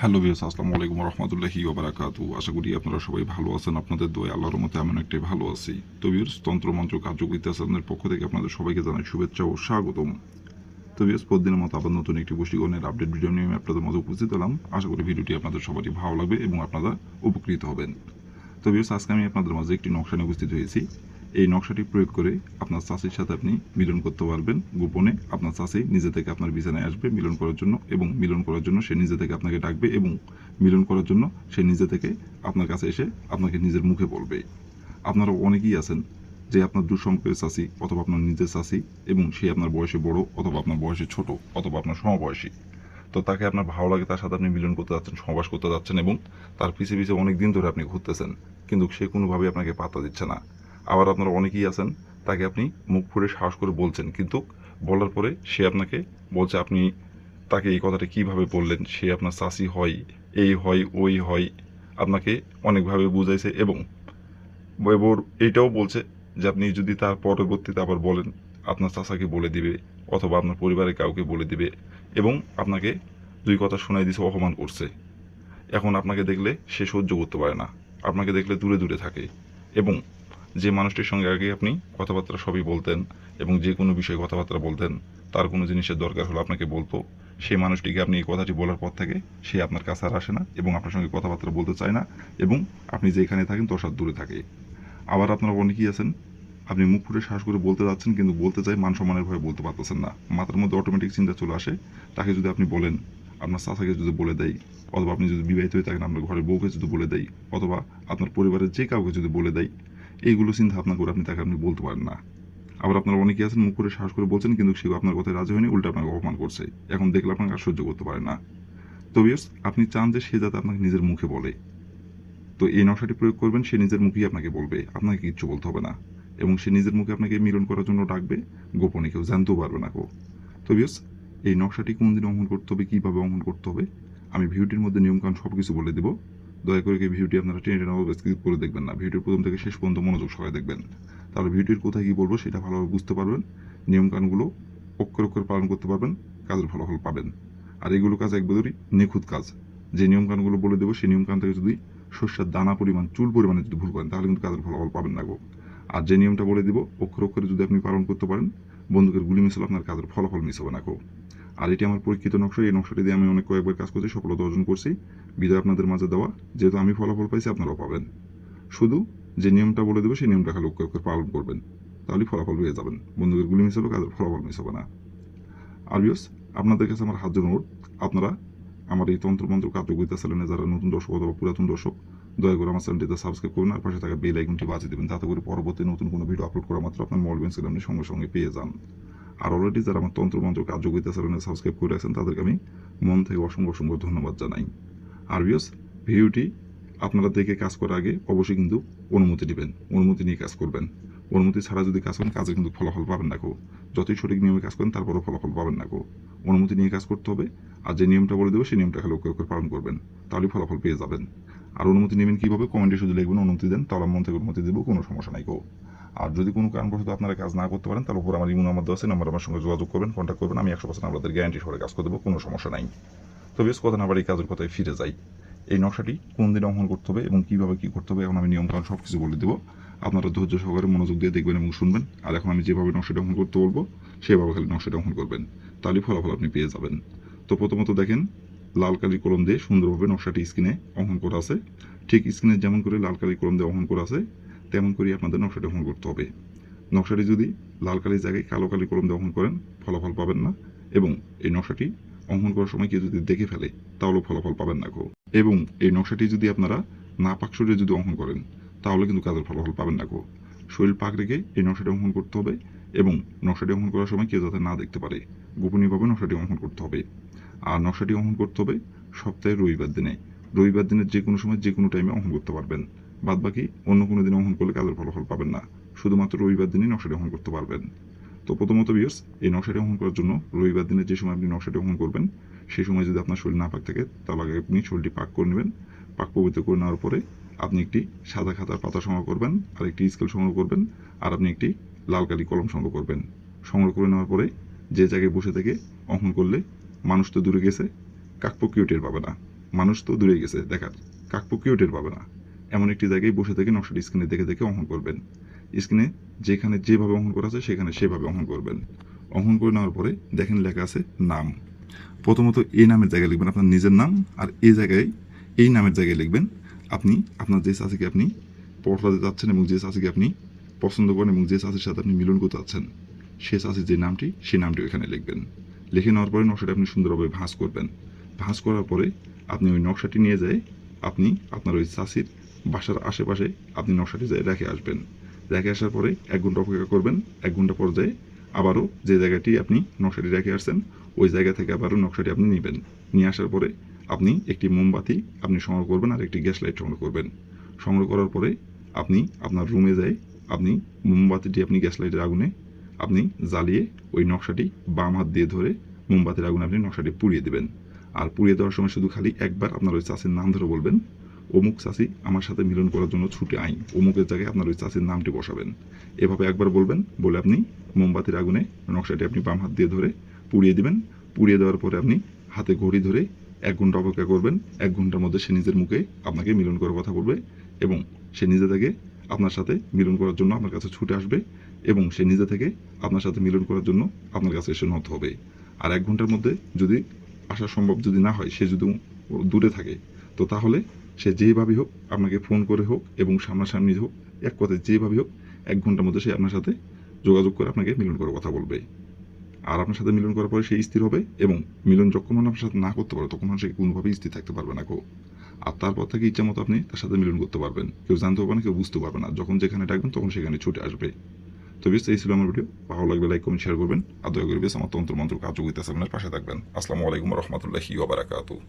Hello viewers, আসসালামু আলাইকুম ওয়া রাহমাতুল্লাহি ওয়া বারাকাতুহু। আশা করি আপনারা সবাই ভালো আছেন। আপনাদের দোয়ায় আল্লাহর রহমতে আমি অনেকটাই ভালো আছি। তো ভিউয়ার্স, তন্ত্রমন্ত্র কার্যকরিতা চ্যানেলের পক্ষ থেকে আপনাদের সবাইকে জানাই শুভেচ্ছা ও স্বাগতম। তো ভিউয়ার্স, প্রতিদিনের মতো আবার নতুন একটি বশীকরণের আপডেট ভিডিও নিয়ে আমি আপনাদের মাঝে উপস্থিত হলাম। আশা করি ভিডিওটি আপনাদের সবারই ভালো লাগবে এবং আপনারা উপকৃত হবেন। তো ভিউয়ার্স, আজকে আমি আপনাদের মাঝে একটি নকশা নিয়ে উপস্থিত হয়েছি। এই নকশাটি প্রয়োগ করে আপনার চাষির সাথে আপনি মিলন করতে পারবেন গোপনে। আপনার চাষি নিজে থেকে আপনার বিছানায় আসবে মিলন করার জন্য, এবং মিলন করার জন্য সে নিজে থেকে আপনাকে ডাকবে, এবং মিলন করার জন্য সে নিজে থেকে আপনার কাছে এসে আপনাকে নিজের মুখে বলবে। আপনারা অনেকেই আছেন যে আপনার দুঃসম্পর্কের চাষি অথবা আপনার নিজের চাষি, এবং সে আপনার বয়সে বড় অথবা আপনার বয়সে ছোট অথবা আপনার সমবয়সী। তো তাকে আপনার ভালো লাগে, তার সাথে আপনি মিলন করতে যাচ্ছেন, সহবাস করতে যাচ্ছেন, এবং তার পিছে পিছে অনেক দিন ধরে আপনি ঘুরতেছেন, কিন্তু সে কোনোভাবেই আপনাকে পাত্তা দিচ্ছে না। আবার আপনারা অনেকেই আছেন, তাকে আপনি মুখ ফুঁড়ে সাহস করে বলছেন, কিন্তু বলার পরে সে আপনাকে বলছে আপনি তাকে এই কথাটা কিভাবে বললেন, সে আপনার চাষি হয়, এই হয় ওই হয়, আপনাকে অনেকভাবে বুঝাইছে, এবং এবার এইটাও বলছে যে আপনি যদি তার পরবর্তীতে আবার বলেন আপনার চাচাকে বলে দিবে অথবা আপনার পরিবারের কাউকে বলে দিবে, এবং আপনাকে দুই কথা শোনাই দিছে, অপমান করছে। এখন আপনাকে দেখলে সে সহ্য করতে পারে না, আপনাকে দেখলে দূরে দূরে থাকে, এবং যে মানুষটির সঙ্গে আগে আপনি কথাবার্তা সবই বলতেন এবং যে কোনো বিষয়ে কথাবার্তা বলতেন, তার কোনো জিনিসের দরকার হলে আপনাকে বলতো, সেই মানুষটিকে আপনি এই কথাটি বলার পর থেকে সে আপনার কাছে আর আসে না এবং আপনার সঙ্গে কথাবার্তা বলতে চায় না, এবং আপনি যেখানে থাকেন তোর সাথে দূরে থাকে। আবার আপনারা অনেকেই আছেন, আপনি মুখ ফুটে শ্বাস করে বলতে যাচ্ছেন, কিন্তু বলতে চাই মান সম্মানের ভয়ে বলতে পারতেছেন না। মাথার মধ্যে অটোমেটিক চিন্তা চলে আসে, তাকে যদি আপনি বলেন, আপনার চাচাকে যদি বলে দেয়, অথবা আপনি যদি বিবাহিত হয়ে থাকেন আপনার ঘরের বউকে যদি বলে দেয়, অথবা আপনার পরিবারের যে কাউকে যদি বলে দেয়, এইগুলো চিন্তা ভাবনা করে আপনি তাকে আপনি বলতে পারেন না। আবার আপনারা অনেকেই আছেন, মুখ করে সাহস করে বলছেন, কিন্তু সে আপনার কথায় রাজি হয়নি, উল্টা আপনাকে অপমান করছে। এখন দেখলে আপনাকে আর সহ্য করতে পারে না। তো ভিউয়ার্স, আপনি চান যে সে যাতে আপনাকে নিজের মুখে বলে। তো এই নকশাটি প্রয়োগ করবেন, সে নিজের মুখেই আপনাকে বলবে, আপনাকে কিচ্ছু বলতে হবে না, এবং সে নিজের মুখে আপনাকে মিলন করার জন্য ডাকবে, গোপনে কেউ জানতেও পারবে না কেউ। তো ভিউয়ার্স, এই নকশাটি কোন দিন অঙ্কন করতে হবে, কীভাবে অঙ্কন করতে হবে, আমি ভিডিওটির মধ্যে নিয়মকানুন সব কিছু বলে দেবো। দয়া করে এই ভিডিওটি আপনারা টেনে টেনে স্কিপ করে দেখবেন না, ভিডিওর প্রথম থেকে শেষ পর্যন্ত মনোযোগ সহকারে দেখবেন। তাহলে ভিডিওর কোথায় কী বলবো সেটা ভালোভাবে বুঝতে পারবেন, নিয়মকানুনগুলো অক্ষরে অক্ষরে পালন করতে পারবেন, কাজের ফলাফল পাবেন। আর এগুলো কাজ একবারই নিখুঁত কাজ। যে নিয়মকানুনগুলো বলে দেবো সেই নিয়মকানুন থেকে যদি শস্যের দানা পরিমাণ, চুল পরিমাণে যদি ভুল করেন, তাহলে কিন্তু কাজের ফলাফল পাবেন না গো। আর যে নিয়মটা বলে দিব অক্ষর অক্ষরে যদি আপনি পালন করতে পারেন, বন্দুকের গুলি মিস হলে আপনার কাজের ফলাফল মিস হবে না গো। আর এটি আমার পরীক্ষিত নকশা, এই নকশাটি দিয়ে আমি অনেক কয়েকবার কাজ করছি, সফলতা অর্জন করছি, বিদায় আপনাদের মাঝে দেওয়া। যেহেতু আমি ফলাফল পাইছি, আপনারাও পাবেন। শুধু যে নিয়মটা বলে দেবো সেই নিয়মটা খালি অক্ষর অক্ষরে পালন করবেন, তাহলেই ফলাফল পেয়ে যাবেন। বন্দুকের গুলি মিস হলেও কাজের ফলাফল মিস হবে না। আর ভিউয়ার্স, আপনাদের কাছে আমার হাত জোড় অনুরোধ, আপনারা আমার এই তন্ত্রমন্ত্র কার্যকরিতা চ্যানেলে যারা নতুন দর্শক অথবা পুরাতন দর্শক, করুন, দয়া করে আমার চ্যানেলটিতে সাবস্ক্রাইব করুন, আর পাশে থাকা বেল আইকনটি বাজিয়ে দেবেন, যাতে করে পরবর্তী নতুন কোনো ভিডিও আপলোড করা মাত্র আপনার মোবাইল স্ক্রিনে সঙ্গে সঙ্গে পেয়ে যান। আর অলরেডি যারা আমার তন্ত্রমন্ত্র কার্যকরিতা চ্যানেলে সাবস্ক্রাইব করে আছেন, তাদেরকে আমি মন থেকে অসংখ্য অসংখ্য ধন্যবাদ জানাই। আর ভিউয়ার্স, ভিডিওটি আপনারা দেখে কাজ করার আগে অবশ্যই কিন্তু অনুমতি নেবেন, অনুমতি নিয়ে কাজ করবেন। অনুমতি ছাড়া যদি কাজ করেন, কাজে কিন্তু ফলাফল পাবেন না গো। যতই সঠিক নিয়মে কাজ করেন, তারপরেও ফলাফল পাবেন না গো। অনুমতি নিয়ে কাজ করতে হবে, আর যে নিয়মটা বলে দেবো সেই নিয়মটা খালি অক্ষরে অক্ষরে পালন করবেন, তাহলেই ফলাফল পেয়ে যাবেন। আর অনুমতি নেবেন কীভাবে, কমেন্টে শুধু লিখবেন অনুমতি দেন, তাহলে মন থেকে অনুমতি দেবো, কোনো সমস্যা নাই গো। আর যদি কোনো কারণবশত আপনারা কাজ না করতে পারেন, তাহলে উপর আমার ইমো নাম্বার দেওয়া আছে, নাম্বার আমার সঙ্গে যোগাযোগ করবেন, কন্ট্যাক্ট করবেন, আমি 100% আপনাদের গ্যারান্টি সহকারে কাজ করে দেবো, কোনো সমস্যা নাই। তো বেশ, কথা না বাড়ি কাজের কথায় ফিরে যাই। এই নকশাটি কোন দিন অঙ্কন করতে হবে এবং কীভাবে কী করতে হবে, এখন আমি নিয়মকানুন সব কিছু বলে দেবো। আপনারা ধৈর্য সহকারে মনোযোগ দিয়ে দেখবেন এবং শুনবেন। আর এখন আমি যেভাবে নকশাটা অঙ্কন করতে বলবো, সেভাবে খালি নকশাটা অঙ্কন করবেন, তাহলেই ফলাফল আপনি পেয়ে যাবেন। তো প্রথমত দেখেন, লাল কালি কলম দিয়ে সুন্দরভাবে নকশাটি স্ক্রিনে অঙ্কন করা আছে। ঠিক স্ক্রিনে যেমন করে লাল কালি কলম দিয়ে অঙ্কন করা আছে, তেমন করেই আপনাদের নকশাটি অঙ্কন করতে হবে। নকশাটি যদি লাল কালির জায়গায় কালো কালি কলম দিয়ে অঙ্কন করেন, ফলাফল পাবেন না, এবং এই নকশাটি অঙ্কন করার সময় কেউ যদি দেখে ফেলে, তাহলেও ফলাফল পাবেন না গো। এবং এই নকশাটি যদি আপনারা না পাক শরীরে যদি অঙ্কন করেন, তাহলে কিন্তু কাজের ফলাফল পাবেন না গো। শরীর পাক রেখে এই নকশাটি অঙ্কন করতে হবে, এবং নকশাটি অঙ্কন করার সময় কেউ যাতে না দেখতে পারে, গোপনীয়ভাবে নকশাটি অঙ্কন করতে হবে। আর নকশাটি অঙ্কন করতে হবে সপ্তাহে রবিবার দিনে। রবিবার দিনের যে কোনো সময় যে কোনো টাইমে অঙ্কন করতে পারবেন, বাদ বাকি অন্য কোনো দিনে অঙ্কন করলে কাজের ফলাফল পাবেন না। শুধুমাত্র রবিবার দিনই নকশাটি অঙ্কন করতে পারবেন। তো প্রথমত ভিউয়ার্স, এই নকশাটি অঙ্কন করার জন্য রবিবার দিনে যে সময় আপনি নকশাটি অঙ্কন করবেন, সেই সময় যদি আপনার শরীর না পাক থাকে, তাহলে আগে আপনি শরীরটি পাক করে নেবেন। পাক পবিত্র করে নেওয়ার পরে আপনি একটি সাদা খাতার পাতা সংগ্রহ করবেন, আর একটি স্কেল সংগ্রহ করবেন, আর আপনি একটি লাল কালি কলম সংগ্রহ করবেন। সংগ্রহ করে নেওয়ার পরে যে জায়গায় বসে থেকে অঙ্কন করলে মানুষ তো দূরে গেছে, কাকপক্ষীও টের পাবে না, মানুষ তো দূরে গেছে দেখার, কাকপক্ষীও টের পাবে না। এমন একটি জায়গায় বসে থেকে নকশাটি স্ক্রিনে দেখে দেখে অঙ্কন করবেন। স্ক্রিনে যেখানে যেভাবে অঙ্কন করা আছে সেখানে সেভাবে অঙ্কন করবেন। অঙ্কন করে নেওয়ার পরে দেখেন লেখা আছে নাম। প্রথমত এই নামের জায়গায় লিখবেন আপনার নিজের নাম, আর এই জায়গায় এই নামের জায়গায় লিখবেন আপনি আপনার যে চাষিকে আপনি পড়াতে যাচ্ছেন এবং যে চাষিকে আপনি পছন্দ করেন এবং যে চাষির সাথে আপনি মিলন করতে চাচ্ছেন সে চাষির যে নামটি সেই নামটি ওইখানে লিখবেন। লিখে নেওয়ার পরে নকশাটি আপনি সুন্দরভাবে ভাঁজ করবেন। ভাঁজ করার পরে আপনি ওই নকশাটি নিয়ে যায় আপনি আপনার ওই চাষির বাসার আশেপাশে আপনি নকশাটি যায় রেখে আসবেন। রেখে আসার পরে 1 ঘন্টা অপেক্ষা করবেন। 1 ঘন্টা পর যায় আবারও যে জায়গাটি আপনি নকশাটি রেখে আসছেন ওই জায়গা থেকে আবারও নকশাটি আপনি নেবেন। নিয়ে আসার পরে আপনি একটি মোমবাতি আপনি সংগ্রহ করবেন আর একটি গ্যাস লাইট সংগ্রহ করবেন। সংগ্রহ করার পরে আপনি আপনার রুমে যায় আপনি মোমবাতিটি আপনি গ্যাস লাইটের আগুনে আপনি জ্বালিয়ে ওই নকশাটি বাম হাত দিয়ে ধরে মোমবাতির আগুনে আপনি নকশাটি পুড়িয়ে দেবেন। আর পুড়িয়ে দেওয়ার সময় শুধু খালি একবার আপনার ওই চাষির নাম ধরে বলবেন, অমুক চাষি আমার সাথে মিলন করার জন্য ছুটে আইন। অমুকের জায়গায় আপনার ওই চাষির নামটি বসাবেন। এভাবে একবার বলবেন, বলে আপনি মোমবাতির আগুনে নকশাটি আপনি বাম হাত দিয়ে ধরে পুড়িয়ে দিবেন। পুড়িয়ে দেওয়ার পরে আপনি হাতে ঘড়ি ধরে 1 ঘন্টা অপেক্ষা করবেন। 1 ঘন্টার মধ্যে সে নিজের মুখে আপনাকে মিলন করার কথা বলবে এবং সে নিজে থেকে আপনার সাথে মিলন করার জন্য আপনার কাছে ছুটে আসবে এবং সে নিজে থেকে আপনার সাথে মিলন করার জন্য আপনার কাছে এসে নত হবে। আর 1 ঘন্টার মধ্যে যদি আসা সম্ভব যদি না হয়, সে যদি দূরে থাকে, তো তাহলে সে যেভাবেই হোক আপনাকে ফোন করে হোক এবং সামনাসামনি হোক, এক কথায় যেভাবেই হোক 1 ঘন্টার মধ্যে সে আপনার সাথে যোগাযোগ করে আপনাকে মিলন করার কথা বলবে। আর আপনার সাথে মিলন করার পরে সে স্থির হবে এবং মিলন যখন আপনার সাথে না করতে পারে তখন সে কোনোভাবেই স্থির থাকতে পারবে না। আর তারপর থেকে ইচ্ছা মতো আপনি তার সাথে মিলন করতে পারবেন। কেউ জানতে পারবে না, কেউ বুঝতে পারবে না। যখন যেখানে ডাকবেন তখন সেখানে ছুটে আসবে। তো বেশ, এই ছিল আমার ভিডিও। ভালো লাগলে লাইক কমেন্ট শেয়ার করবেন। আর দয়া করে বেশ আমার তন্ত্র মন্ত্র কার্যকরিতা সেমিনার পাশে থাকবেন। আসসালামু আলাইকুম রহমতুল্লাহি ওয়া বারাকাতুহু।